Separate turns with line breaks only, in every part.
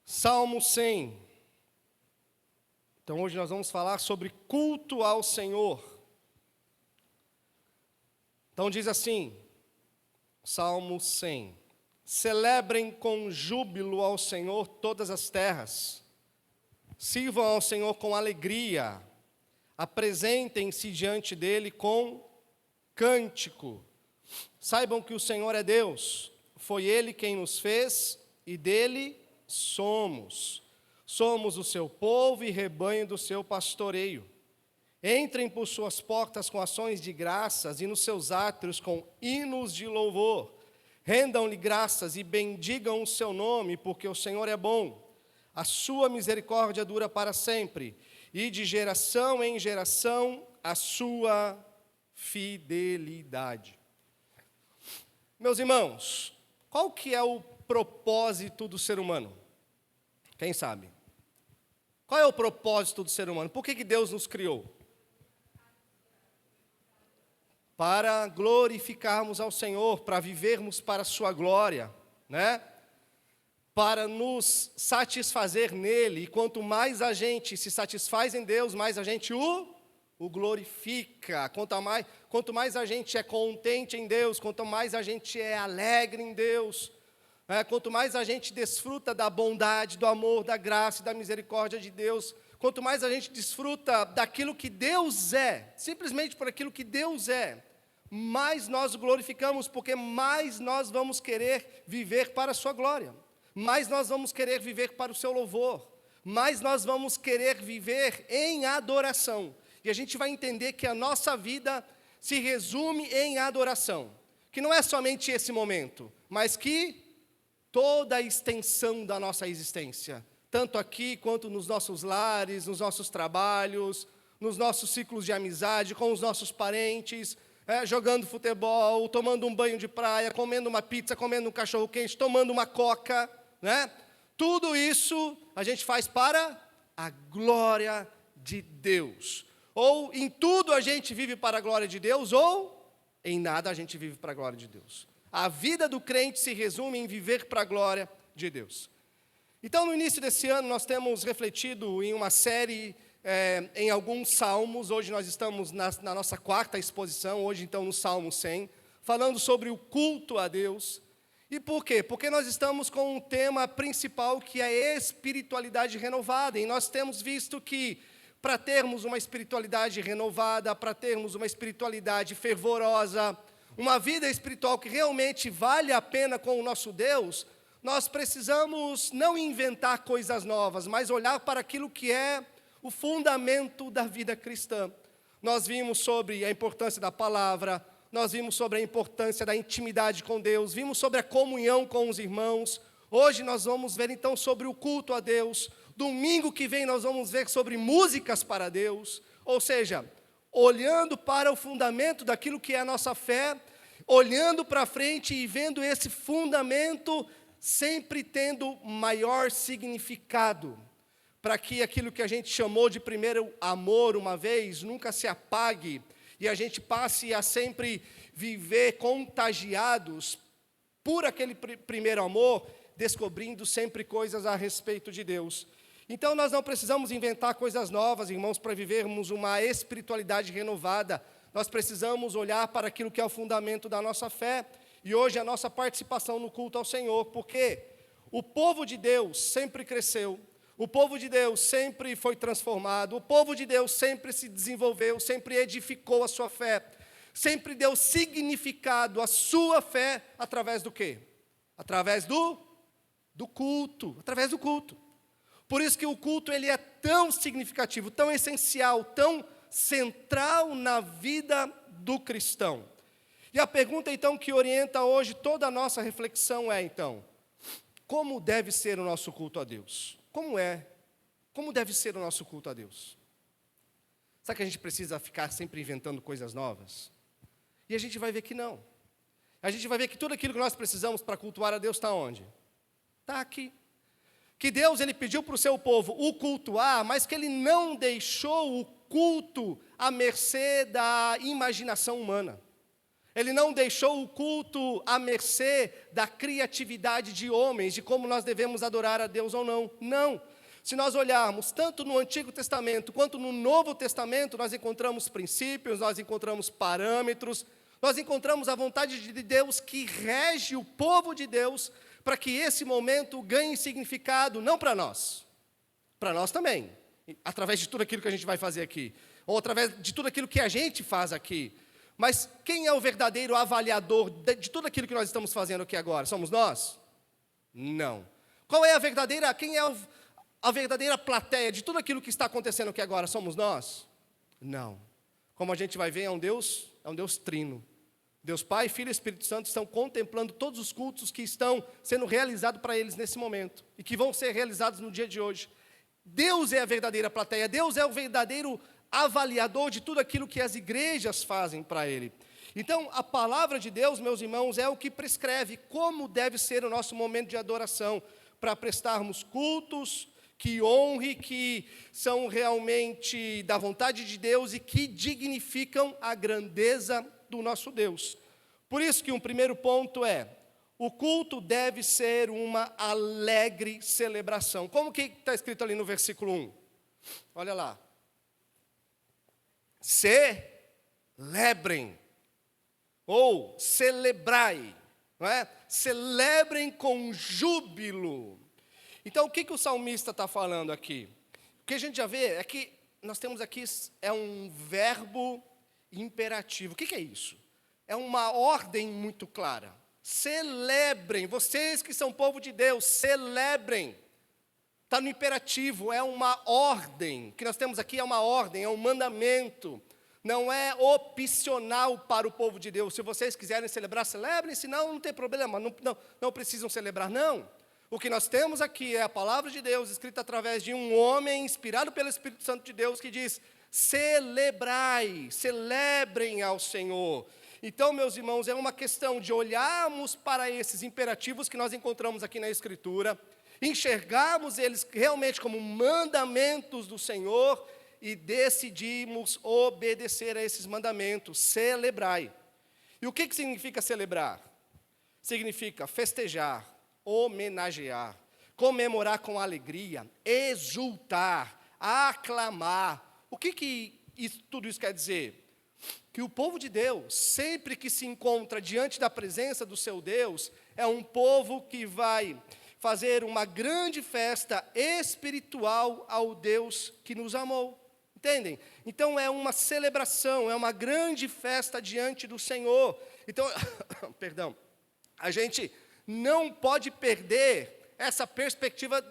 Salmo 100. Então hoje nós vamos falar sobre culto ao Senhor. Então diz assim, Salmo 100. Celebrem com júbilo ao Senhor todas as terras. Sirvam ao Senhor com alegria. Apresentem-se diante dele com cântico. Saibam que o Senhor é Deus. Foi Ele quem nos fez e dele somos. Somos o seu povo e rebanho do seu pastoreio. Entrem por suas portas com ações de graças e nos seus átrios com hinos de louvor. Rendam-lhe graças e bendigam o seu nome, porque o Senhor é bom. A sua misericórdia dura para sempre, e de geração em geração a sua fidelidade. Meus irmãos, qual que é o propósito do ser humano? Quem sabe? Qual é o propósito do ser humano? Por que Deus nos criou? Para glorificarmos ao Senhor, para vivermos para a sua glória, né? Para nos satisfazer nele. E quanto mais a gente se satisfaz em Deus, mais a gente o glorifica. Quanto mais a gente é contente em Deus, quanto mais a gente é alegre em Deus, quanto mais a gente desfruta da bondade, do amor, da graça e da misericórdia de Deus, quanto mais a gente desfruta daquilo que Deus é, simplesmente por aquilo que Deus é, mais nós o glorificamos, porque mais nós vamos querer viver para a sua glória, mais nós vamos querer viver para o seu louvor, mais nós vamos querer viver em adoração. E a gente vai entender que a nossa vida se resume em adoração, que não é somente esse momento, mas que toda a extensão da nossa existência, tanto aqui quanto nos nossos lares, nos nossos trabalhos, nos nossos ciclos de amizade, com os nossos parentes, jogando futebol, tomando um banho de praia, comendo uma pizza, comendo um cachorro-quente, tomando uma coca, né? Tudo isso a gente faz para a glória de Deus. Ou em tudo a gente vive para a glória de Deus, ou em nada a gente vive para a glória de Deus. A vida do crente se resume em viver para a glória de Deus. Então, no início desse ano, nós temos refletido em uma série, em alguns salmos. Hoje nós estamos na nossa quarta exposição, hoje então no Salmo 100, falando sobre o culto a Deus. E por quê? Porque nós estamos com um tema principal que é a espiritualidade renovada. E nós temos visto que para termos uma espiritualidade renovada, para termos uma espiritualidade fervorosa, uma vida espiritual que realmente vale a pena com o nosso Deus, nós precisamos não inventar coisas novas, mas olhar para aquilo que é o fundamento da vida cristã. Nós vimos sobre a importância da palavra, nós vimos sobre a importância da intimidade com Deus, vimos sobre a comunhão com os irmãos. Hoje nós vamos ver então sobre o culto a Deus. Domingo que vem nós vamos ver sobre músicas para Deus, ou seja, olhando para o fundamento daquilo que é a nossa fé, olhando para frente e vendo esse fundamento sempre tendo maior significado, para que aquilo que a gente chamou de primeiro amor uma vez, nunca se apague, e a gente passe a sempre viver contagiados por aquele primeiro amor, descobrindo sempre coisas a respeito de Deus. Então nós não precisamos inventar coisas novas, irmãos, para vivermos uma espiritualidade renovada. Nós precisamos olhar para aquilo que é o fundamento da nossa fé, e hoje a nossa participação no culto ao Senhor, porque o povo de Deus sempre cresceu, o povo de Deus sempre foi transformado, o povo de Deus sempre se desenvolveu, sempre edificou a sua fé, sempre deu significado à sua fé através do quê? Através do culto, através do culto. Por isso que o culto ele é tão significativo, tão essencial, tão central na vida do cristão. E a pergunta então que orienta hoje toda a nossa reflexão é então, como deve ser o nosso culto a Deus? Como deve ser o nosso culto a Deus? Será que a gente precisa ficar sempre inventando coisas novas? E a gente vai ver que não. A gente vai ver que tudo aquilo que nós precisamos para cultuar a Deus está onde? Está aqui. Que Deus ele pediu para o seu povo o cultuar, mas que Ele não deixou o culto à mercê da imaginação humana. Ele não deixou o culto à mercê da criatividade de homens, de como nós devemos adorar a Deus ou não. Não. Se nós olharmos tanto no Antigo Testamento quanto no Novo Testamento, nós encontramos princípios, nós encontramos parâmetros, nós encontramos a vontade de Deus que rege o povo de Deus para que esse momento ganhe significado, não para nós também, através de tudo aquilo que a gente vai fazer aqui, ou através de tudo aquilo que a gente faz aqui. Mas quem é o verdadeiro avaliador de tudo aquilo que nós estamos fazendo aqui agora? Somos nós? Não. Quem é a verdadeira plateia de tudo aquilo que está acontecendo aqui agora? Somos nós? Não. Como a gente vai ver, é um Deus trino. Deus Pai, Filho e Espírito Santo estão contemplando todos os cultos que estão sendo realizados para eles nesse momento e que vão ser realizados no dia de hoje. Deus é a verdadeira plateia, Deus é o verdadeiro avaliador de tudo aquilo que as igrejas fazem para Ele. Então, a palavra de Deus, meus irmãos, é o que prescreve como deve ser o nosso momento de adoração, para prestarmos cultos que honre, que são realmente da vontade de Deus e que dignificam a grandeza do nosso Deus. Por isso que um primeiro ponto é, o culto deve ser uma alegre celebração. Como que está escrito ali no versículo 1? Olha lá. Celebrem, ou celebrai, não é? Celebrem com júbilo. Então, o que o salmista está falando aqui? O que a gente já vê é que nós temos aqui um verbo imperativo. O que é isso? É uma ordem muito clara. Celebrem, vocês que são povo de Deus, celebrem. Está no imperativo, é uma ordem. O que nós temos aqui é uma ordem, é um mandamento. Não é opcional para o povo de Deus. Se vocês quiserem celebrar, celebrem, senão não tem problema, não precisam celebrar, não. O que nós temos aqui é a palavra de Deus, escrita através de um homem inspirado pelo Espírito Santo de Deus, que diz, celebrai, celebrem ao Senhor. Então, meus irmãos, é uma questão de olharmos para esses imperativos que nós encontramos aqui na Escritura, enxergarmos eles realmente como mandamentos do Senhor e decidimos obedecer a esses mandamentos, celebrai. E o que significa celebrar? Significa festejar, homenagear, comemorar com alegria, exultar, aclamar. O que tudo isso quer dizer? Que o povo de Deus, sempre que se encontra diante da presença do seu Deus, é um povo que vai fazer uma grande festa espiritual ao Deus que nos amou. Entendem? Então é uma celebração, é uma grande festa diante do Senhor. Então, perdão, a gente não pode perder essa perspectiva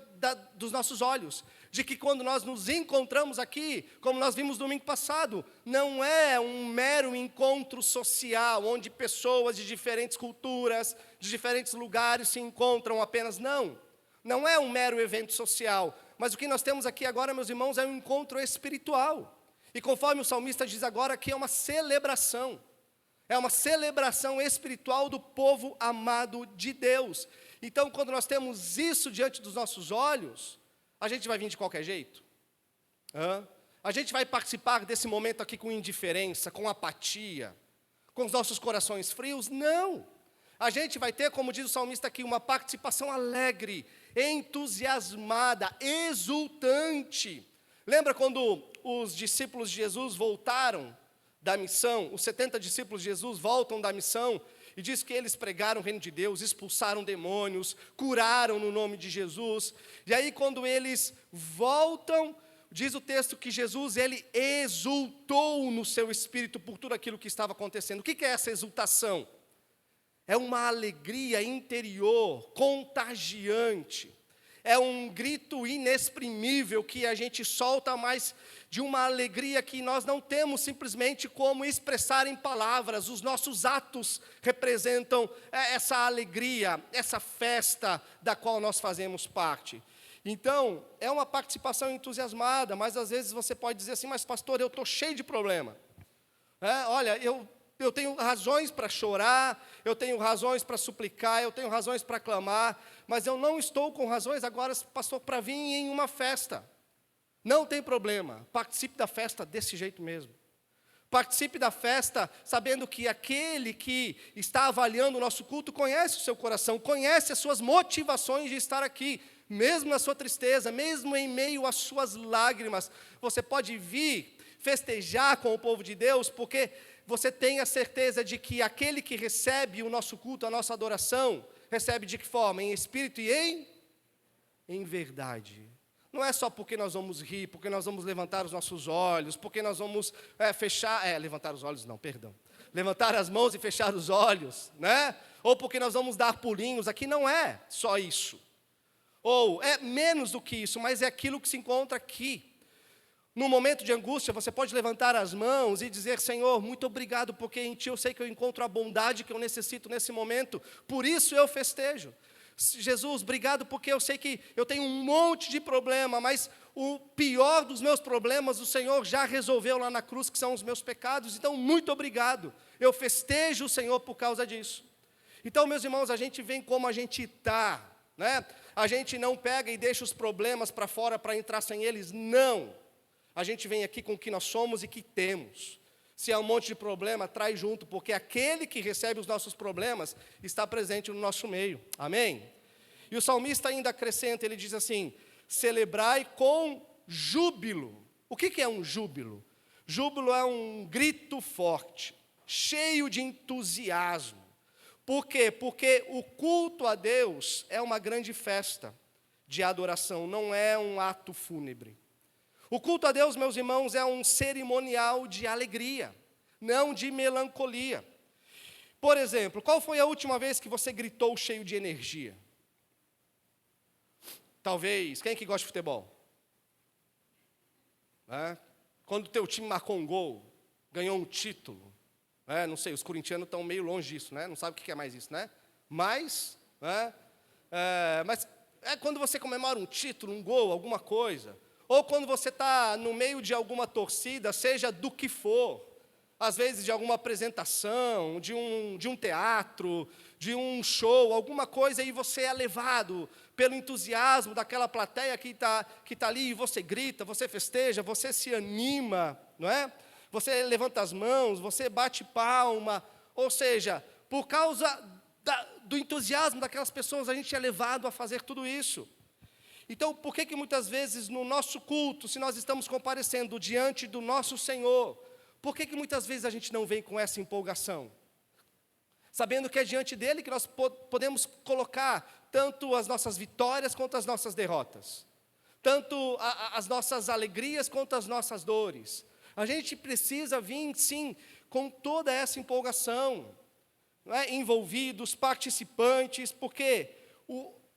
dos nossos olhos, de que quando nós nos encontramos aqui, como nós vimos domingo passado, não é um mero encontro social, onde pessoas de diferentes culturas, de diferentes lugares se encontram apenas, não. Não é um mero evento social, mas o que nós temos aqui agora, meus irmãos, é um encontro espiritual. E conforme o salmista diz agora, aqui é uma celebração. É uma celebração espiritual do povo amado de Deus. Então, quando nós temos isso diante dos nossos olhos, a gente vai vir de qualquer jeito? A gente vai participar desse momento aqui com indiferença, com apatia, com os nossos corações frios? Não. A gente vai ter, como diz o salmista aqui, uma participação alegre, entusiasmada, exultante. Lembra quando os discípulos de Jesus voltaram da missão, os 70 discípulos de Jesus voltam da missão, e diz que eles pregaram o reino de Deus, expulsaram demônios, curaram no nome de Jesus. E aí quando eles voltam, diz o texto que Jesus, ele exultou no seu espírito por tudo aquilo que estava acontecendo. O que é essa exultação? É uma alegria interior, contagiante. É um grito inexprimível que a gente solta, mas de uma alegria que nós não temos simplesmente como expressar em palavras. Os nossos atos representam essa alegria, essa festa da qual nós fazemos parte. Então, é uma participação entusiasmada, mas às vezes você pode dizer assim, mas pastor, eu estou cheio de problema. Olha, eu tenho razões para chorar, eu tenho razões para suplicar, eu tenho razões para clamar, mas eu não estou com razões agora, pastor, para vir em uma festa. Não tem problema, participe da festa desse jeito mesmo. Participe da festa sabendo que aquele que está avaliando o nosso culto conhece o seu coração, conhece as suas motivações de estar aqui, mesmo na sua tristeza, mesmo em meio às suas lágrimas. Você pode vir festejar com o povo de Deus, porque você tem a certeza de que aquele que recebe o nosso culto, a nossa adoração, recebe de que forma? Em espírito e em verdade. Não é só porque nós vamos rir, porque nós vamos levantar os nossos olhos, porque nós vamos levantar os olhos não, perdão. Levantar as mãos e fechar os olhos, né? Ou porque nós vamos dar pulinhos, aqui não é só isso. Ou é menos do que isso, mas é aquilo que se encontra aqui. No momento de angústia, você pode levantar as mãos e dizer: Senhor, muito obrigado, porque em Ti eu sei que eu encontro a bondade que eu necessito nesse momento, por isso eu festejo. Jesus, obrigado, porque eu sei que eu tenho um monte de problema, mas o pior dos meus problemas o Senhor já resolveu lá na cruz, que são os meus pecados, então muito obrigado, eu festejo o Senhor por causa disso. Então, meus irmãos, a gente vem como a gente está, né? A gente não pega e deixa os problemas para fora para entrar sem eles, não. A gente vem aqui com o que nós somos e que temos. Se há um monte de problema, traz junto, porque aquele que recebe os nossos problemas está presente no nosso meio. Amém? E o salmista ainda acrescenta, ele diz assim: celebrai com júbilo. O que é um júbilo? Júbilo é um grito forte, cheio de entusiasmo. Por quê? Porque o culto a Deus é uma grande festa de adoração, não é um ato fúnebre. O culto a Deus, meus irmãos, é um cerimonial de alegria, não de melancolia. Por exemplo, qual foi a última vez que você gritou cheio de energia? Talvez, quem que gosta de futebol? Quando o teu time marcou um gol, ganhou um título. Não sei, os corintianos estão meio longe disso, né? Não sabe o que é mais isso, né? Mas é quando você comemora um título, um gol, alguma coisa. Ou quando você está no meio de alguma torcida, seja do que for, às vezes de alguma apresentação, de um teatro, de um show, alguma coisa, e você é levado pelo entusiasmo daquela plateia que está ali, e você grita, você festeja, você se anima, não é? Você levanta as mãos, você bate palma, ou seja, por causa do entusiasmo daquelas pessoas, a gente é levado a fazer tudo isso. Então, por que muitas vezes no nosso culto, se nós estamos comparecendo diante do nosso Senhor, por que muitas vezes a gente não vem com essa empolgação? Sabendo que é diante dEle que nós podemos colocar tanto as nossas vitórias quanto as nossas derrotas, tanto as nossas alegrias quanto as nossas dores. A gente precisa vir, sim, com toda essa empolgação, não é? Envolvidos, participantes, porque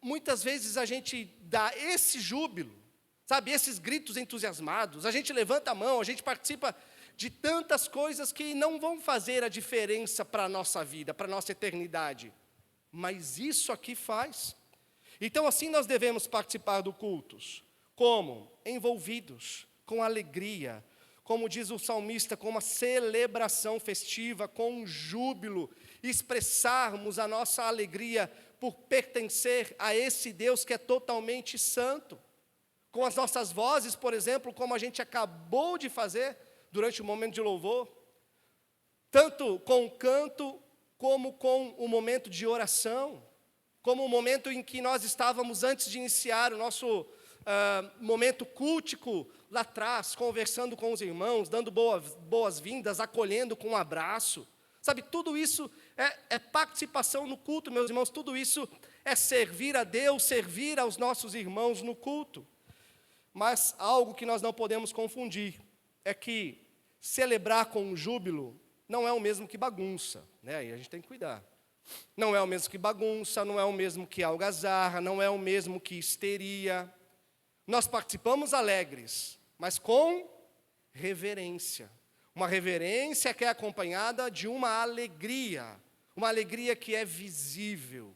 muitas vezes a gente dá esse júbilo, sabe, esses gritos entusiasmados, a gente levanta a mão, a gente participa de tantas coisas que não vão fazer a diferença para a nossa vida, para a nossa eternidade, mas isso aqui faz. Então, assim nós devemos participar do cultos. Como? Envolvidos, com alegria, como diz o salmista, com uma celebração festiva, com um júbilo, expressarmos a nossa alegria por pertencer a esse Deus que é totalmente santo. Com as nossas vozes, por exemplo, como a gente acabou de fazer durante o momento de louvor, tanto com o canto, como com o momento de oração, como o momento em que nós estávamos antes de iniciar o nosso momento cultico lá atrás, conversando com os irmãos, dando boas-vindas, acolhendo com um abraço. Sabe, tudo isso é participação no culto, meus irmãos, tudo isso é servir a Deus, servir aos nossos irmãos no culto. Mas algo que nós não podemos confundir é que celebrar com júbilo não é o mesmo que bagunça, né? Aí a gente tem que cuidar. Não é o mesmo que bagunça, não é o mesmo que algazarra, não é o mesmo que histeria. Nós participamos alegres, mas com reverência. Uma reverência que é acompanhada de uma alegria que é visível,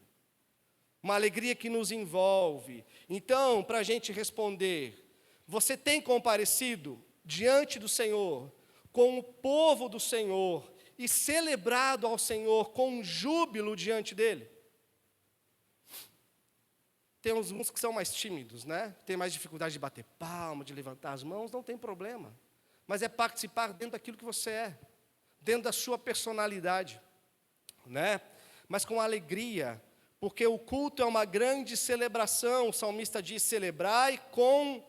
uma alegria que nos envolve. Então, para a gente responder, você tem comparecido diante do Senhor, com o povo do Senhor, e celebrado ao Senhor com júbilo diante dEle? Tem uns que são mais tímidos, né? Tem mais dificuldade de bater palma, de levantar as mãos, não tem problema. Mas é participar dentro daquilo que você é. dentro da sua personalidade, né? Mas com alegria, porque o culto é uma grande celebração. O salmista diz: celebrai com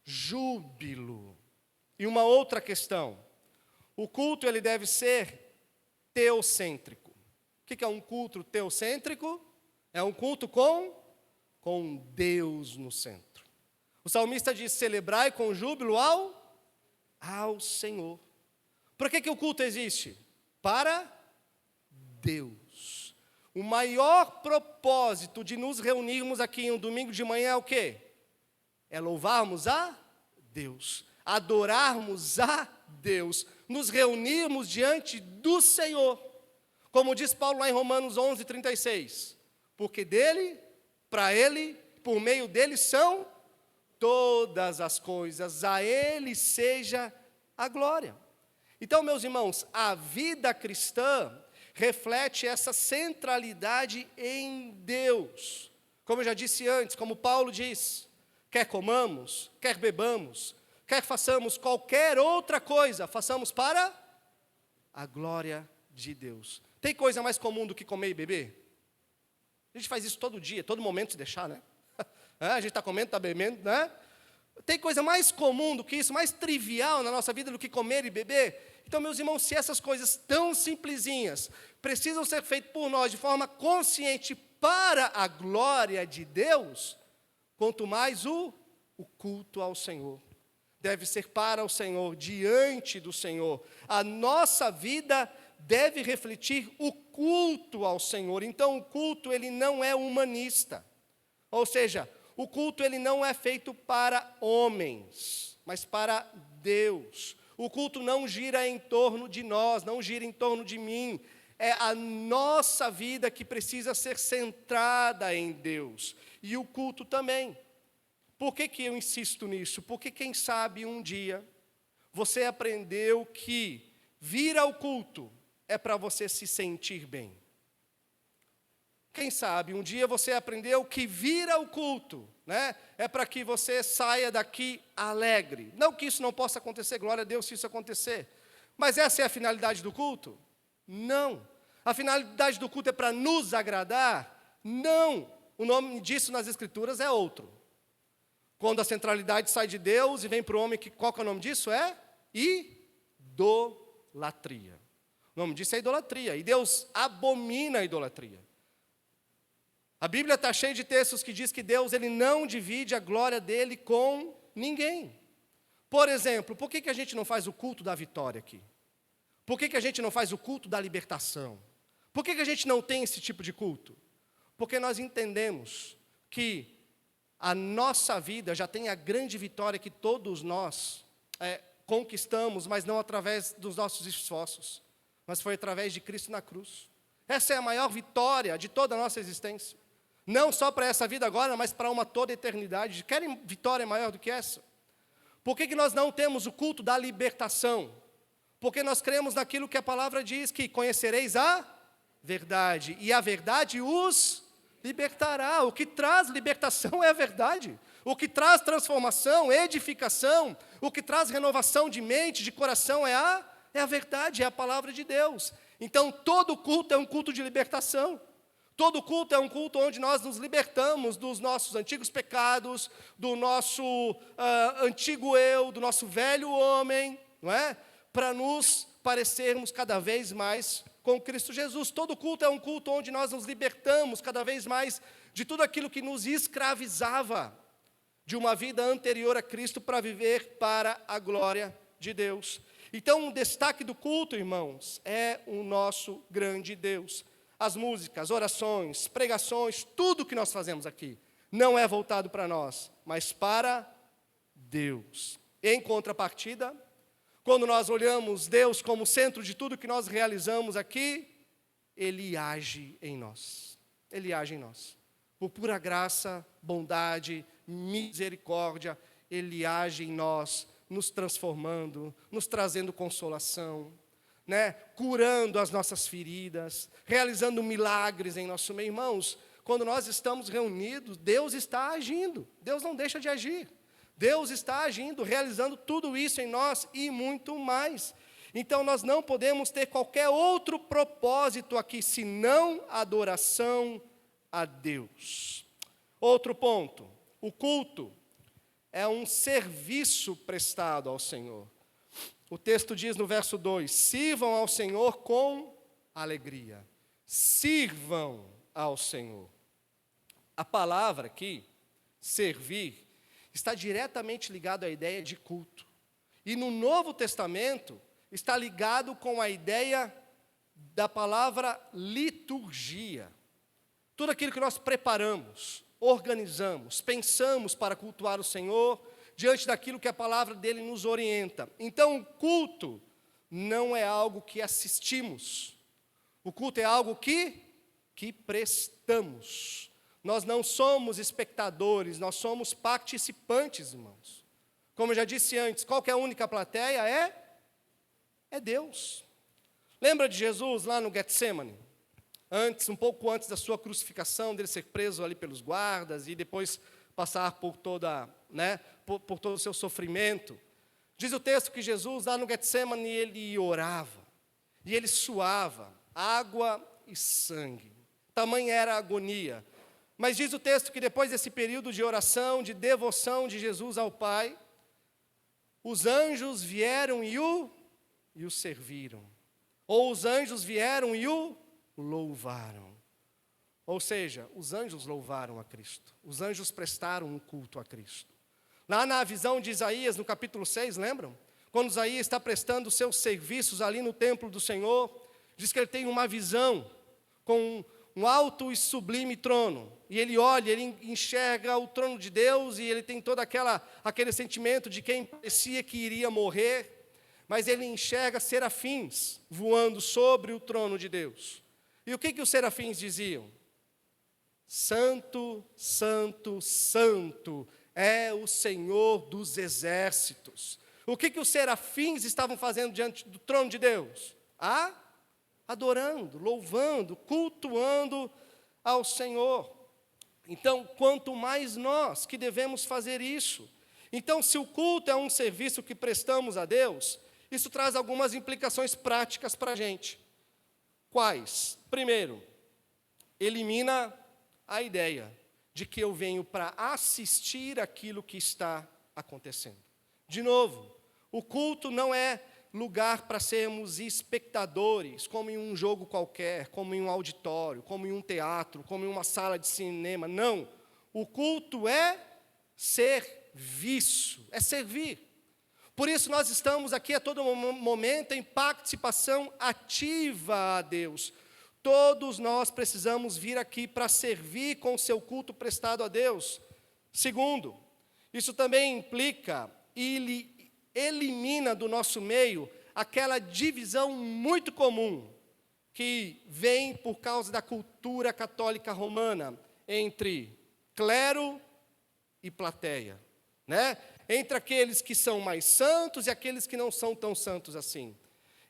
júbilo. E uma outra questão: o culto ele deve ser teocêntrico. O que é um culto teocêntrico? É um culto com Deus no centro. O salmista diz: celebrai com júbilo ao Senhor. Por que o culto existe? Para Deus. O maior propósito de nos reunirmos aqui em um domingo de manhã é o quê? É louvarmos a Deus, adorarmos a Deus, nos reunirmos diante do Senhor. Como diz Paulo lá em Romanos 11:36, porque dele, para ele, por meio dele são todas as coisas, a ele seja a glória. Então, meus irmãos, a vida cristã reflete essa centralidade em Deus. Como eu já disse antes, como Paulo diz: quer comamos, quer bebamos, quer façamos qualquer outra coisa, façamos para a glória de Deus. Tem coisa mais comum do que comer e beber? A gente faz isso todo dia, todo momento, se deixar, né? A gente está comendo, está bebendo, né? Tem coisa mais comum do que isso, mais trivial na nossa vida do que comer e beber? Então, meus irmãos, se essas coisas tão simplesinhas precisam ser feitas por nós de forma consciente para a glória de Deus, quanto mais o culto ao Senhor. Deve ser para o Senhor, diante do Senhor. A nossa vida deve refletir o culto ao Senhor. Então, o culto, ele não é humanista. Ou seja, o culto, ele não é feito para homens, mas para Deus. O culto não gira em torno de nós, não gira em torno de mim. É a nossa vida que precisa ser centrada em Deus. E o culto também. Por que eu insisto nisso? Porque quem sabe um dia você aprendeu que vir ao culto é para você se sentir bem. Quem sabe um dia você aprendeu que vir ao culto, né, é para que você saia daqui alegre. Não que isso não possa acontecer, glória a Deus se isso acontecer. Mas essa é a finalidade do culto? Não. A finalidade do culto é para nos agradar? Não. O nome disso nas Escrituras é outro. Quando a centralidade sai de Deus e vem para o homem, qual que é o nome disso? É idolatria. O nome disso é idolatria. E Deus abomina a idolatria. A Bíblia está cheia de textos que diz que Deus ele não divide a glória dele com ninguém. Por exemplo, por que a gente não faz o culto da vitória aqui? Por que a gente não faz o culto da libertação? Por que a gente não tem esse tipo de culto? Porque nós entendemos que a nossa vida já tem a grande vitória que todos nós conquistamos, mas não através dos nossos esforços, mas foi através de Cristo na cruz. Essa é a maior vitória de toda a nossa existência. Não só para essa vida agora, mas para uma toda eternidade. Querem vitória maior do que essa? Por que nós não temos o culto da libertação? Porque nós cremos naquilo que a palavra diz, que conhecereis a verdade, e a verdade os libertará. O que traz libertação é a verdade. O que traz transformação, edificação, o que traz renovação de mente, de coração é a verdade, é a palavra de Deus. Então, todo culto é um culto de libertação. Todo culto é um culto onde nós nos libertamos dos nossos antigos pecados, do nosso antigo eu, do nosso velho homem, não é? Para nos parecermos cada vez mais com Cristo Jesus. Todo culto é um culto onde nós nos libertamos cada vez mais de tudo aquilo que nos escravizava de uma vida anterior a Cristo para viver para a glória de Deus. Então, o destaque do culto, irmãos, é o nosso grande Deus. As músicas, orações, pregações, tudo que nós fazemos aqui, não é voltado para nós, mas para Deus. Em contrapartida, quando nós olhamos Deus como centro de tudo que nós realizamos aqui, Ele age em nós. Ele age em nós. Por pura graça, bondade, misericórdia, Ele age em nós, nos transformando, nos trazendo consolação, né? Curando as nossas feridas, realizando milagres em nosso meio. Irmãos, quando nós estamos reunidos, Deus está agindo, Deus não deixa de agir. Deus está agindo, realizando tudo isso em nós e muito mais. Então nós não podemos ter qualquer outro propósito aqui, senão adoração a Deus. Outro ponto, o culto é um serviço prestado ao Senhor. O texto diz no verso 2, sirvam ao Senhor com alegria. Sirvam ao Senhor. A palavra aqui, servir, está diretamente ligado à ideia de culto. E no Novo Testamento, está ligado com a ideia da palavra liturgia. Tudo aquilo que nós preparamos, organizamos, pensamos para cultuar o Senhor, diante daquilo que a palavra dele nos orienta. Então, o culto não é algo que assistimos. O culto é algo que prestamos. Nós não somos espectadores, nós somos participantes, irmãos. Como eu já disse antes, qual que é a única plateia? É Deus. Lembra de Jesus lá no Getsemane? Um pouco antes da sua crucificação, dele ser preso ali pelos guardas e depois passar por todo o seu sofrimento. Diz o texto que Jesus, lá no Getsemane, ele orava, e ele suava água e sangue. Tamanha era a agonia. Mas diz o texto que depois desse período de oração, de devoção de Jesus ao Pai, os anjos vieram e o serviram. Ou os anjos vieram e o louvaram. Ou seja, os anjos louvaram a Cristo. Os anjos prestaram um culto a Cristo. Lá na visão de Isaías, no capítulo 6, lembram? Quando Isaías está prestando seus serviços ali no templo do Senhor, diz que ele tem uma visão com um alto e sublime trono. E ele olha, ele enxerga o trono de Deus e ele tem todo aquele sentimento de quem parecia que iria morrer, mas ele enxerga serafins voando sobre o trono de Deus. E o que os serafins diziam? Santo, santo, santo é o Senhor dos exércitos. O que os serafins estavam fazendo diante do trono de Deus? Adorando, louvando, cultuando ao Senhor. Então, quanto mais nós que devemos fazer isso. Então, se o culto é um serviço que prestamos a Deus, isso traz algumas implicações práticas para a gente. Quais? Primeiro, elimina a ideia de que eu venho para assistir aquilo que está acontecendo. De novo, o culto não é lugar para sermos espectadores, como em um jogo qualquer, como em um auditório, como em um teatro, como em uma sala de cinema. Não. O culto é serviço, é servir. Por isso nós estamos aqui a todo momento em participação ativa a Deus. Todos nós precisamos vir aqui para servir com o seu culto prestado a Deus. Segundo, isso também implica e elimina do nosso meio aquela divisão muito comum que vem por causa da cultura católica romana entre clero e plateia, né? Entre aqueles que são mais santos e aqueles que não são tão santos assim.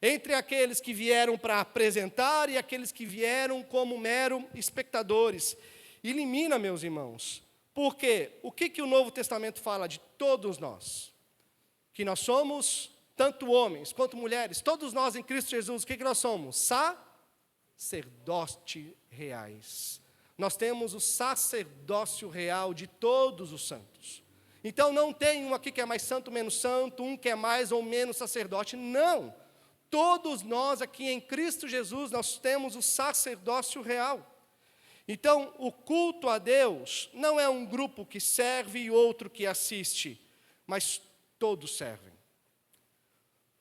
Entre aqueles que vieram para apresentar e aqueles que vieram como mero espectadores. Elimina, meus irmãos. Por quê? O que o Novo Testamento fala de todos nós? Que nós somos, tanto homens quanto mulheres, todos nós em Cristo Jesus, o que nós somos? Sacerdotes reais. Nós temos o sacerdócio real de todos os santos. Então não tem um aqui que é mais santo, menos santo, um que é mais ou menos sacerdote, não. Todos nós aqui em Cristo Jesus, nós temos o sacerdócio real. Então, o culto a Deus não é um grupo que serve e outro que assiste, mas todos servem.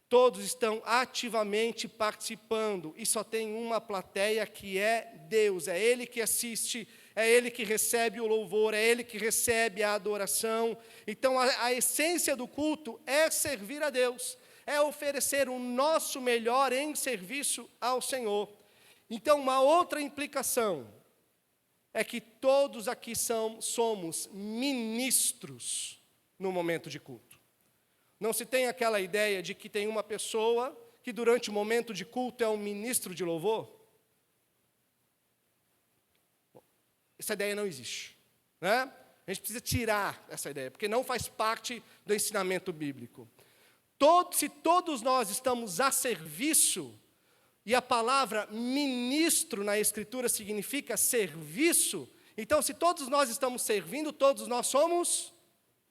Todos estão ativamente participando e só tem uma plateia que é Deus. É Ele que assiste, é Ele que recebe o louvor, é Ele que recebe a adoração. Então, a essência do culto é servir a Deus, é oferecer o nosso melhor em serviço ao Senhor. Então, uma outra implicação é que todos aqui somos ministros no momento de culto. Não se tem aquela ideia de que tem uma pessoa que durante o momento de culto é um ministro de louvor? Bom, essa ideia não existe, né? A gente precisa tirar essa ideia, porque não faz parte do ensinamento bíblico. Se todos nós estamos a serviço, e a palavra ministro na Escritura significa serviço, então se todos nós estamos servindo, todos nós somos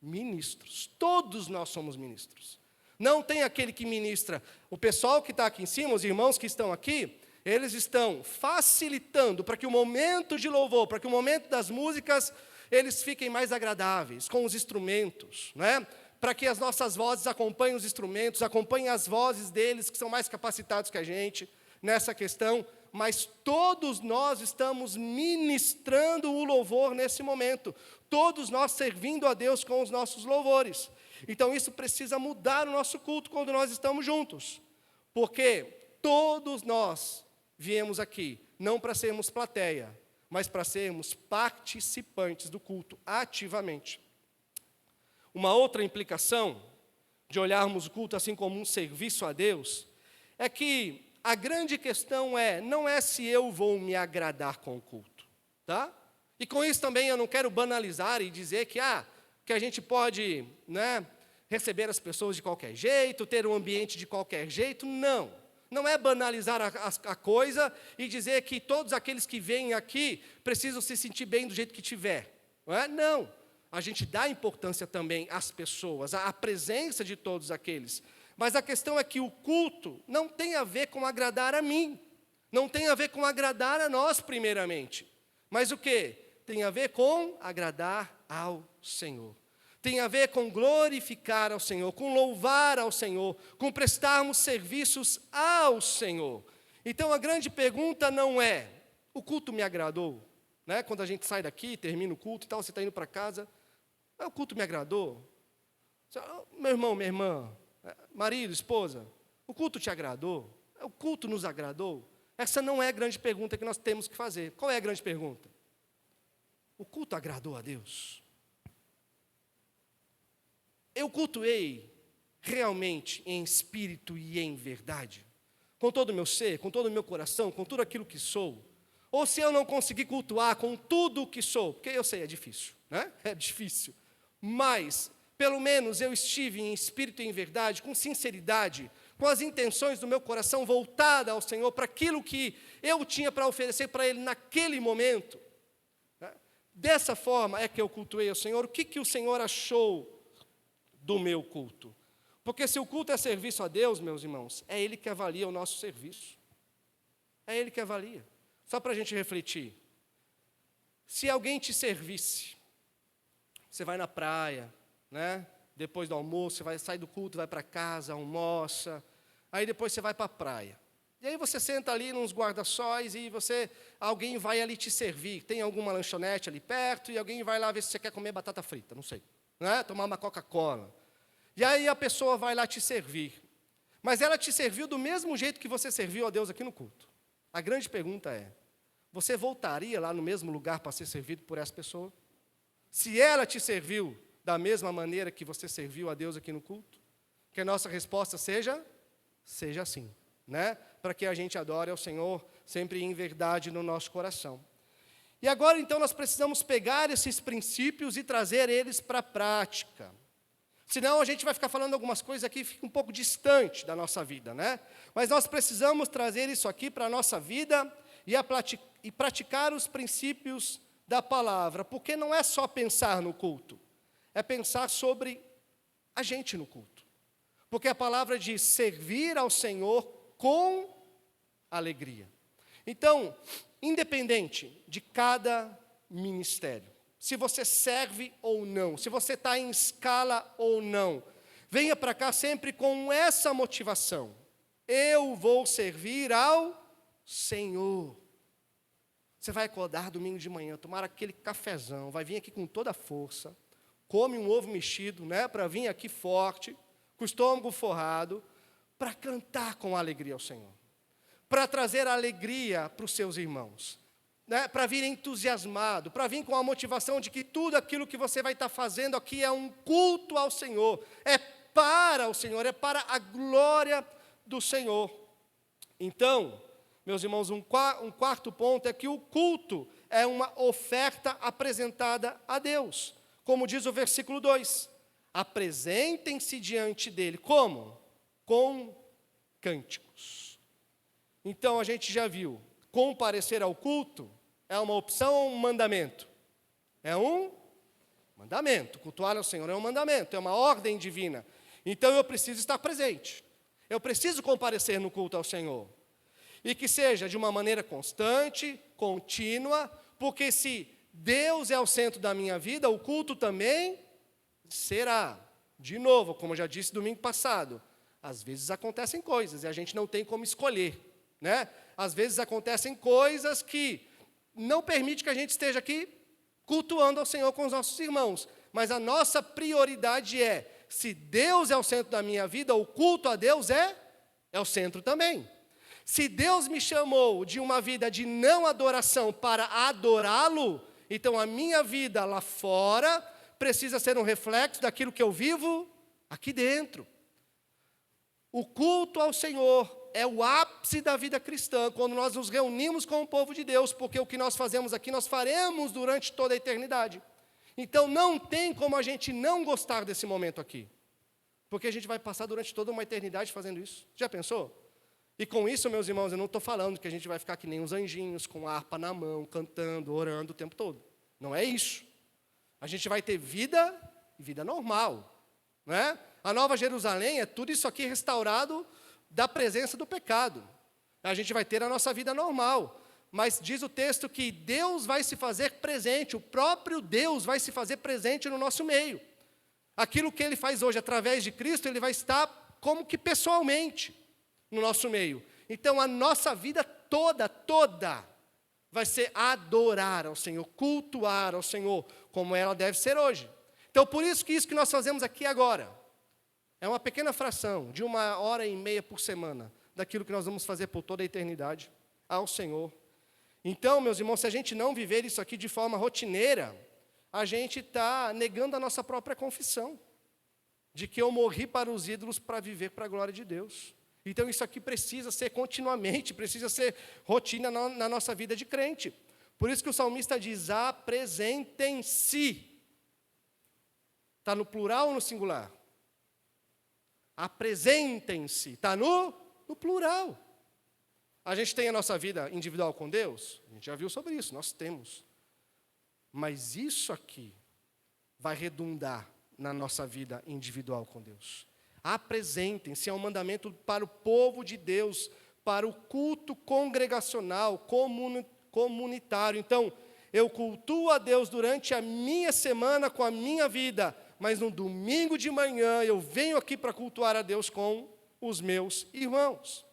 ministros. Todos nós somos ministros. Não tem aquele que ministra. O pessoal que está aqui em cima, os irmãos que estão aqui, eles estão facilitando para que o momento de louvor, para que o momento das músicas, eles fiquem mais agradáveis com os instrumentos, né? Para que as nossas vozes acompanhem os instrumentos, acompanhem as vozes deles, que são mais capacitados que a gente nessa questão, mas todos nós estamos ministrando o louvor nesse momento, todos nós servindo a Deus com os nossos louvores. Então isso precisa mudar o nosso culto quando nós estamos juntos, porque todos nós viemos aqui, não para sermos plateia, mas para sermos participantes do culto, ativamente. Uma outra implicação de olharmos o culto assim como um serviço a Deus, é que a grande questão não é se eu vou me agradar com o culto, tá? E com isso também eu não quero banalizar e dizer que a gente pode, né, receber as pessoas de qualquer jeito, ter um ambiente de qualquer jeito, não. Não é banalizar a coisa e dizer que todos aqueles que vêm aqui precisam se sentir bem do jeito que tiver, não é? Não. A gente dá importância também às pessoas, à presença de todos aqueles. Mas a questão é que o culto não tem a ver com agradar a mim, não tem a ver com agradar a nós primeiramente, mas o quê? Tem a ver com agradar ao Senhor. Tem a ver com glorificar ao Senhor, com louvar ao Senhor, com prestarmos serviços ao Senhor. Então a grande pergunta não é, o culto me agradou? Né? Quando a gente sai daqui, termina o culto e tal, você está indo para casa, o culto me agradou? Meu irmão, minha irmã, marido, esposa, o culto te agradou? O culto nos agradou? Essa não é a grande pergunta que nós temos que fazer. Qual é a grande pergunta? O culto agradou a Deus? Eu cultuei realmente em espírito e em verdade? Com todo o meu ser, com todo o meu coração, com tudo aquilo que sou? Ou se eu não conseguir cultuar com tudo o que sou? Porque eu sei, é difícil, né? É difícil. Mas pelo menos eu estive em espírito e em verdade, com sinceridade, com as intenções do meu coração voltada ao Senhor, para aquilo que eu tinha para oferecer para Ele naquele momento. Dessa forma é que eu cultuei ao Senhor. O que o Senhor achou do meu culto? Porque se o culto é serviço a Deus, meus irmãos, é Ele que avalia o nosso serviço. É Ele que avalia. Só para a gente refletir. Se alguém te servisse, você vai na praia, né? Depois do almoço, você sai do culto, vai para casa, almoça, aí depois você vai para a praia. E aí você senta ali nos guarda-sóis e alguém vai ali te servir. Tem alguma lanchonete ali perto e alguém vai lá ver se você quer comer batata frita, não sei, né? Tomar uma Coca-Cola. E aí a pessoa vai lá te servir. Mas ela te serviu do mesmo jeito que você serviu a Deus aqui no culto. A grande pergunta é, você voltaria lá no mesmo lugar para ser servido por essa pessoa? Se ela te serviu da mesma maneira que você serviu a Deus aqui no culto? Que a nossa resposta seja assim, né? Para que a gente adore ao Senhor sempre em verdade no nosso coração. E agora, então, nós precisamos pegar esses princípios e trazer eles para a prática. Senão, a gente vai ficar falando algumas coisas aqui que ficam um pouco distante da nossa vida, né? Mas nós precisamos trazer isso aqui para a nossa vida e praticar os princípios da palavra, porque não é só pensar no culto, é pensar sobre a gente no culto. Porque a palavra diz servir ao Senhor com alegria. Então, independente de cada ministério, se você serve ou não, se você está em escala ou não, venha para cá sempre com essa motivação. Eu vou servir ao Senhor. Você vai acordar domingo de manhã, tomar aquele cafezão, vai vir aqui com toda a força, come um ovo mexido, né, para vir aqui forte, com o estômago forrado, para cantar com alegria ao Senhor, para trazer alegria para os seus irmãos, né, para vir entusiasmado, para vir com a motivação de que tudo aquilo que você vai estar fazendo aqui é um culto ao Senhor, é para o Senhor, é para a glória do Senhor. Então, meus irmãos, um quarto ponto é que o culto é uma oferta apresentada a Deus. Como diz o versículo 2, apresentem-se diante dele. Como? com cânticos. Então, a gente já viu, comparecer ao culto é uma opção ou um mandamento? É um mandamento. Cultuar ao Senhor é um mandamento, é uma ordem divina. Então, eu preciso estar presente. Eu preciso comparecer no culto ao Senhor. E que seja de uma maneira constante, contínua, porque se Deus é o centro da minha vida, o culto também será. De novo, como eu já disse domingo passado, às vezes acontecem coisas e a gente não tem como escolher, né? Às vezes acontecem coisas que não permitem que a gente esteja aqui cultuando ao Senhor com os nossos irmãos. Mas a nossa prioridade é, se Deus é o centro da minha vida, o culto a Deus é o centro também. Se Deus me chamou de uma vida de não adoração para adorá-lo, então a minha vida lá fora precisa ser um reflexo daquilo que eu vivo aqui dentro. O culto ao Senhor é o ápice da vida cristã, quando nós nos reunimos com o povo de Deus, porque o que nós fazemos aqui, nós faremos durante toda a eternidade. Então não tem como a gente não gostar desse momento aqui, porque a gente vai passar durante toda uma eternidade fazendo isso. Já pensou? E com isso, meus irmãos, eu não estou falando que a gente vai ficar que nem os anjinhos, com a harpa na mão, cantando, orando o tempo todo. Não é isso. A gente vai ter vida e vida normal, né? A Nova Jerusalém é tudo isso aqui restaurado da presença do pecado. A gente vai ter a nossa vida normal. Mas diz o texto que Deus vai se fazer presente, o próprio Deus vai se fazer presente no nosso meio. Aquilo que Ele faz hoje através de Cristo, Ele vai estar como que pessoalmente no nosso meio. Então a nossa vida toda vai ser adorar ao Senhor, cultuar ao Senhor, como ela deve ser hoje. Então por isso que nós fazemos aqui agora é uma pequena fração de 1h30 por semana daquilo que nós vamos fazer por toda a eternidade ao Senhor. Então, meus irmãos, se a gente não viver isso aqui de forma rotineira, a gente está negando a nossa própria confissão de que eu morri para os ídolos para viver para a glória de Deus. Então, isso aqui precisa ser continuamente, precisa ser rotina na nossa vida de crente. Por isso que o salmista diz, apresentem-se. Está no plural ou no singular? Apresentem-se. Está no plural. A gente tem a nossa vida individual com Deus? A gente já viu sobre isso, nós temos. Mas isso aqui vai redundar na nossa vida individual com Deus. Apresentem-se, é um mandamento para o povo de Deus, para o culto congregacional, comunitário. Então, eu cultuo a Deus durante a minha semana com a minha vida, mas no domingo de manhã eu venho aqui para cultuar a Deus com os meus irmãos.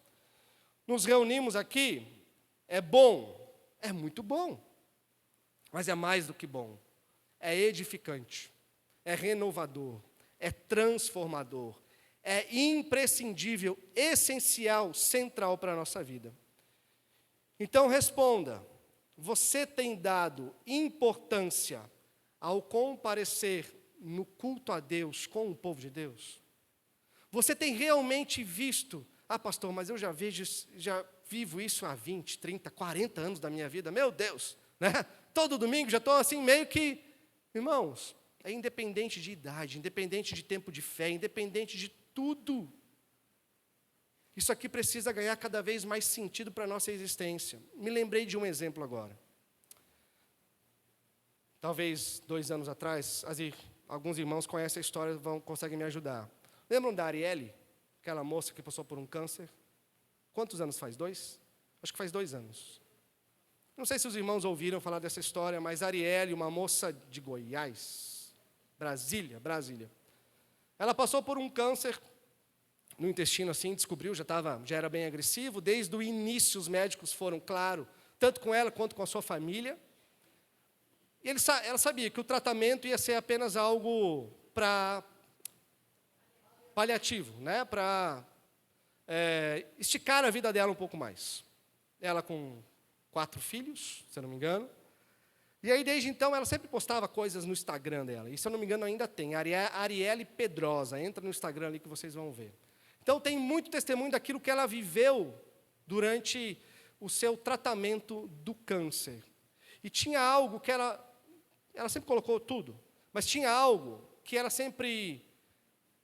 Nos reunimos aqui, é bom, é muito bom, mas é mais do que bom, é edificante, é renovador, é transformador, é imprescindível, essencial, central para a nossa vida. Então responda, você tem dado importância ao comparecer no culto a Deus com o povo de Deus? Você tem realmente visto, pastor, mas eu já vivo isso há 20, 30, 40 anos da minha vida, meu Deus, né? Todo domingo já estou assim meio que, irmãos, é independente de idade, independente de tempo de fé, independente de tudo. Isso aqui precisa ganhar cada vez mais sentido para a nossa existência. Me lembrei de um exemplo agora. Talvez 2 anos atrás, alguns irmãos conhecem a história, conseguem me ajudar. Lembram da Arielle? Aquela moça que passou por um câncer? Quantos anos faz? 2? Acho que faz 2 anos. Não sei se os irmãos ouviram falar dessa história, mas Arielle, uma moça de Goiás, Brasília. Ela passou por um câncer no intestino, assim, descobriu, já era bem agressivo. Desde o início, os médicos foram claros, tanto com ela quanto com a sua família. E ela sabia que o tratamento ia ser apenas algo para paliativo, né? Para esticar a vida dela um pouco mais. Ela com 4 filhos, se eu não me engano. E aí, desde então, ela sempre postava coisas no Instagram dela. E, se eu não me engano, ainda tem. Arielle Pedrosa. Entra no Instagram ali que vocês vão ver. Então, tem muito testemunho daquilo que ela viveu durante o seu tratamento do câncer. E tinha algo que ela sempre colocou tudo, mas tinha algo que ela sempre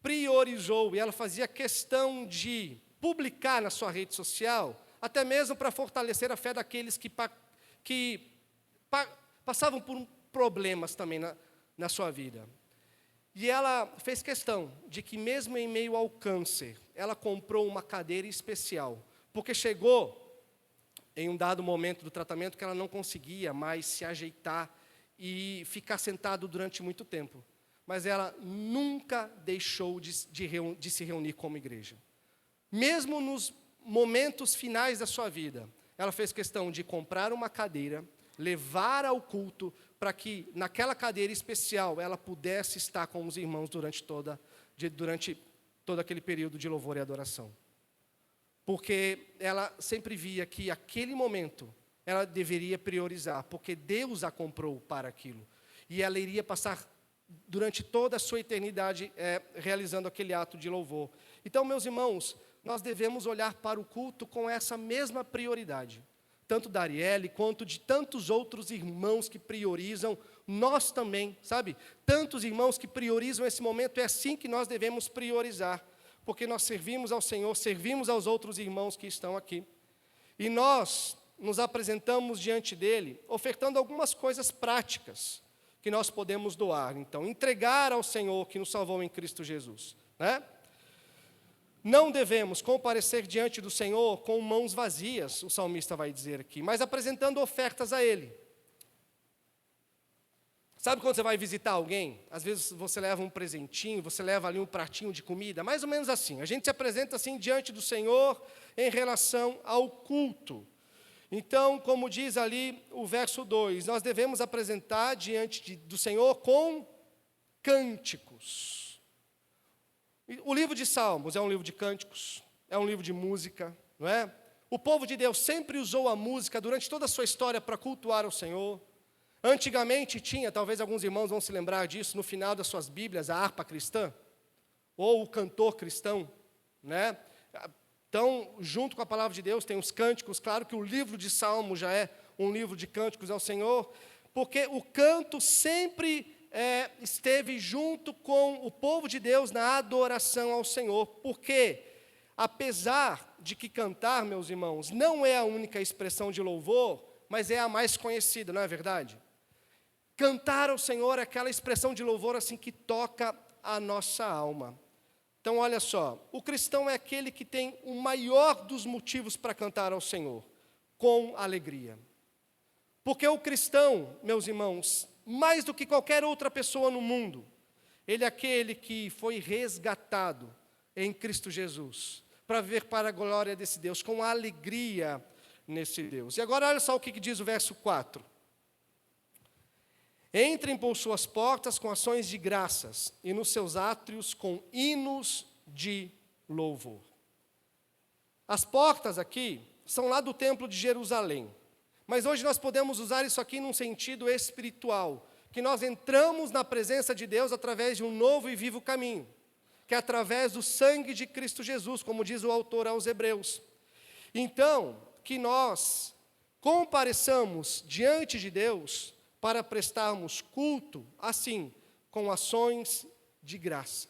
priorizou, e ela fazia questão de publicar na sua rede social, até mesmo para fortalecer a fé daqueles que passavam por problemas também na sua vida. E ela fez questão de que, mesmo em meio ao câncer, ela comprou uma cadeira especial, porque chegou em um dado momento do tratamento que ela não conseguia mais se ajeitar e ficar sentado durante muito tempo. Mas ela nunca deixou de se reunir como igreja. Mesmo nos momentos finais da sua vida, ela fez questão de comprar uma cadeira, levar ao culto, para que naquela cadeira especial ela pudesse estar com os irmãos durante todo aquele período de louvor e adoração. Porque ela sempre via que aquele momento ela deveria priorizar, porque Deus a comprou para aquilo. E ela iria passar durante toda a sua eternidade realizando aquele ato de louvor. Então, meus irmãos, nós devemos olhar para o culto com essa mesma prioridade. Tanto da Arielle, quanto de tantos outros irmãos que priorizam, nós também, sabe? Tantos irmãos que priorizam esse momento, é assim que nós devemos priorizar. Porque nós servimos ao Senhor, servimos aos outros irmãos que estão aqui. E nós nos apresentamos diante dele, ofertando algumas coisas práticas que nós podemos doar. Então, entregar ao Senhor que nos salvou em Cristo Jesus, né? Não devemos comparecer diante do Senhor com mãos vazias, o salmista vai dizer aqui, mas apresentando ofertas a Ele. Sabe quando você vai visitar alguém? Às vezes você leva um presentinho, você leva ali um pratinho de comida, mais ou menos assim. A gente se apresenta assim diante do Senhor em relação ao culto. Então, como diz ali o verso 2, nós devemos apresentar diante do Senhor com cânticos. O livro de Salmos é um livro de cânticos, é um livro de música, não é? O povo de Deus sempre usou a música durante toda a sua história para cultuar ao Senhor. Antigamente tinha, talvez alguns irmãos vão se lembrar disso, no final das suas Bíblias, a harpa cristã, ou o cantor cristão, né? Então, junto com a palavra de Deus, tem os cânticos. Claro que o livro de Salmos já é um livro de cânticos ao Senhor, porque o canto sempre esteve junto com o povo de Deus na adoração ao Senhor, porque, apesar de que cantar, meus irmãos, não é a única expressão de louvor, mas é a mais conhecida, não é verdade? Cantar ao Senhor é aquela expressão de louvor assim que toca a nossa alma. Então, olha só, o cristão é aquele que tem o maior dos motivos para cantar ao Senhor, com alegria. Porque o cristão, meus irmãos, mais do que qualquer outra pessoa no mundo, ele é aquele que foi resgatado em Cristo Jesus, para viver para a glória desse Deus, com alegria nesse Deus. E agora olha só o que diz o verso 4. Entrem por suas portas com ações de graças, e nos seus átrios com hinos de louvor. As portas aqui são lá do templo de Jerusalém. Mas hoje nós podemos usar isso aqui num sentido espiritual, que nós entramos na presença de Deus através de um novo e vivo caminho, que é através do sangue de Cristo Jesus, como diz o autor aos Hebreus. Então, que nós compareçamos diante de Deus para prestarmos culto, assim, com ações de graça.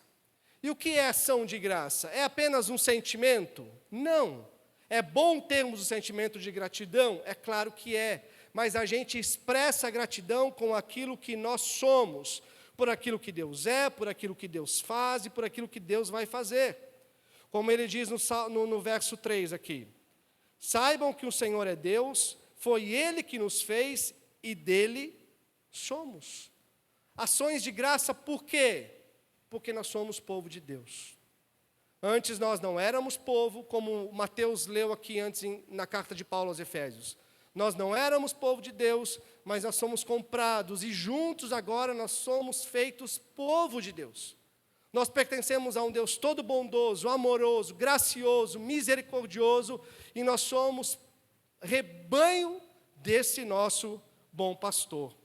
E o que é ação de graça? É apenas um sentimento? Não. É bom termos o sentimento de gratidão? É claro que é, mas a gente expressa a gratidão com aquilo que nós somos, por aquilo que Deus é, por aquilo que Deus faz e por aquilo que Deus vai fazer. Como ele diz no verso 3 aqui: saibam que o Senhor é Deus, foi Ele que nos fez e dele somos. Ações de graça por quê? Porque nós somos povo de Deus. Antes nós não éramos povo, como Mateus leu aqui antes na carta de Paulo aos Efésios. Nós não éramos povo de Deus, mas nós somos comprados, e juntos agora nós somos feitos povo de Deus. Nós pertencemos a um Deus todo bondoso, amoroso, gracioso, misericordioso, e nós somos rebanho desse nosso bom pastor.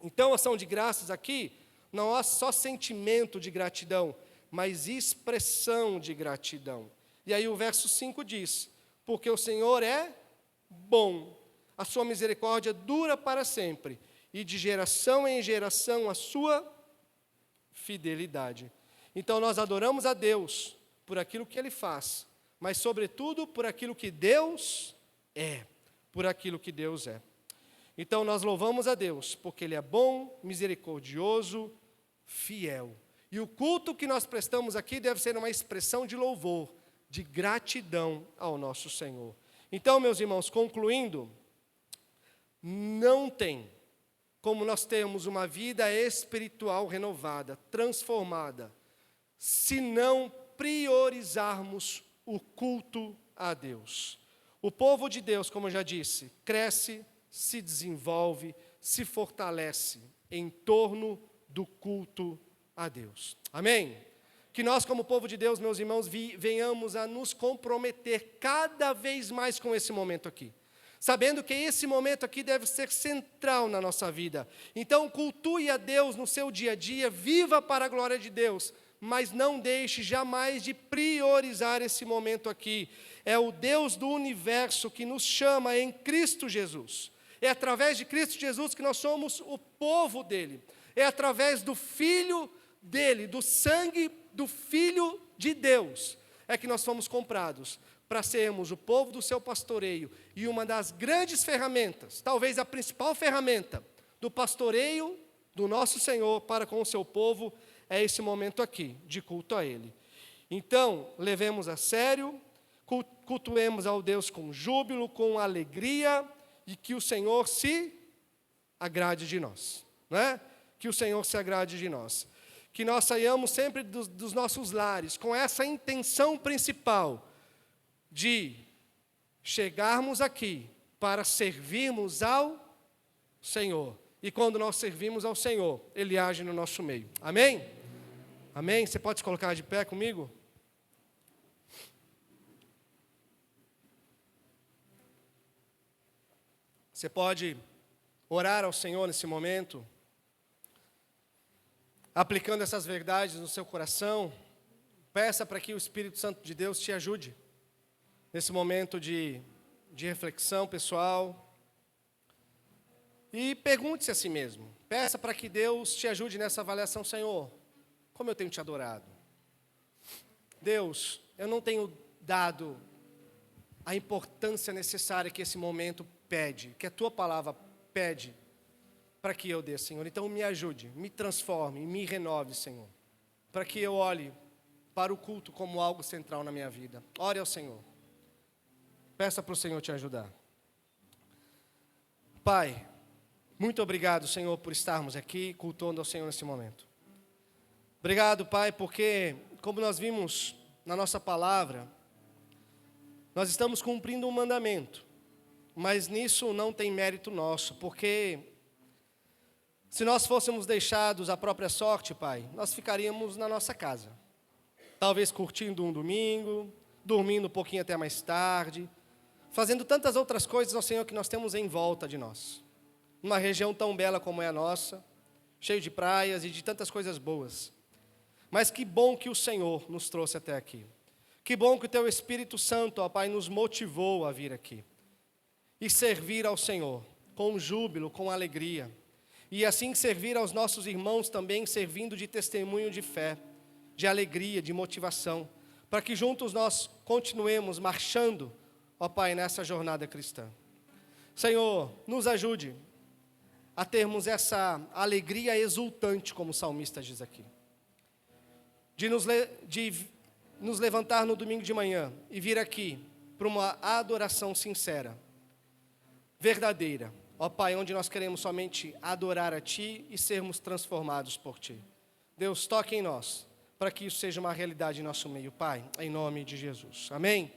Então, ação de graças aqui não há só sentimento de gratidão, mas expressão de gratidão. E aí o verso 5 diz: porque o Senhor é bom, a sua misericórdia dura para sempre, e de geração em geração a sua fidelidade. Então nós adoramos a Deus por aquilo que Ele faz, mas sobretudo por aquilo que Deus é, por aquilo que Deus é. Então nós louvamos a Deus, porque Ele é bom, misericordioso, fiel. E o culto que nós prestamos aqui deve ser uma expressão de louvor, de gratidão ao nosso Senhor. Então, meus irmãos, concluindo, não tem como nós termos uma vida espiritual renovada, transformada, se não priorizarmos o culto a Deus. O povo de Deus, como eu já disse, cresce, se desenvolve, se fortalece em torno do culto a Deus. Amém? Que nós, como povo de Deus, meus irmãos, venhamos a nos comprometer cada vez mais com esse momento aqui, sabendo que esse momento aqui deve ser central na nossa vida. Então, cultue a Deus no seu dia a dia, viva para a glória de Deus, mas não deixe jamais de priorizar esse momento aqui. É o Deus do universo que nos chama em Cristo Jesus. É através de Cristo Jesus que nós somos o povo dele. É através do Filho dele, do sangue do Filho de Deus, é que nós fomos comprados para sermos o povo do seu pastoreio. E uma das grandes ferramentas, talvez a principal ferramenta do pastoreio do nosso Senhor para com o seu povo, é esse momento aqui, de culto a Ele. Então, levemos a sério, cultuemos ao Deus com júbilo, com alegria, e que o Senhor se agrade de nós, não é? Que o Senhor se agrade de nós. Que nós saiamos sempre dos nossos lares com essa intenção principal de chegarmos aqui para servirmos ao Senhor. E quando nós servimos ao Senhor, Ele age no nosso meio. Amém? Amém? Você pode se colocar de pé comigo? Você pode orar ao Senhor nesse momento, aplicando essas verdades no seu coração. Peça para que o Espírito Santo de Deus te ajude nesse momento de reflexão pessoal. E pergunte-se a si mesmo. Peça para que Deus te ajude nessa avaliação. Senhor, como eu tenho te adorado? Deus, eu não tenho dado a importância necessária que esse momento pede, que a Tua palavra pede para que eu dê, Senhor. Então me ajude, me transforme, me renove, Senhor, para que eu olhe para o culto como algo central na minha vida. Ore ao Senhor. Peça para o Senhor te ajudar. Pai, muito obrigado, Senhor, por estarmos aqui cultuando ao Senhor nesse momento. Obrigado, Pai, porque, como nós vimos na nossa palavra, nós estamos cumprindo um mandamento, mas nisso não tem mérito nosso, porque se nós fôssemos deixados à própria sorte, Pai, nós ficaríamos na nossa casa, talvez curtindo um domingo, dormindo um pouquinho até mais tarde, fazendo tantas outras coisas, ó Senhor, que nós temos em volta de nós. Numa região tão bela como é a nossa, cheio de praias e de tantas coisas boas. Mas que bom que o Senhor nos trouxe até aqui. Que bom que o Teu Espírito Santo, ó Pai, nos motivou a vir aqui. E servir ao Senhor, com júbilo, com alegria. E assim servir aos nossos irmãos também, servindo de testemunho de fé, de alegria, de motivação. Para que juntos nós continuemos marchando, ó Pai, nessa jornada cristã. Senhor, nos ajude a termos essa alegria exultante, como o salmista diz aqui. De nos levantar no domingo de manhã e vir aqui para uma adoração sincera, verdadeira. Ó Pai, onde nós queremos somente adorar a Ti e sermos transformados por Ti. Deus, toque em nós, para que isso seja uma realidade em nosso meio, Pai, em nome de Jesus. Amém?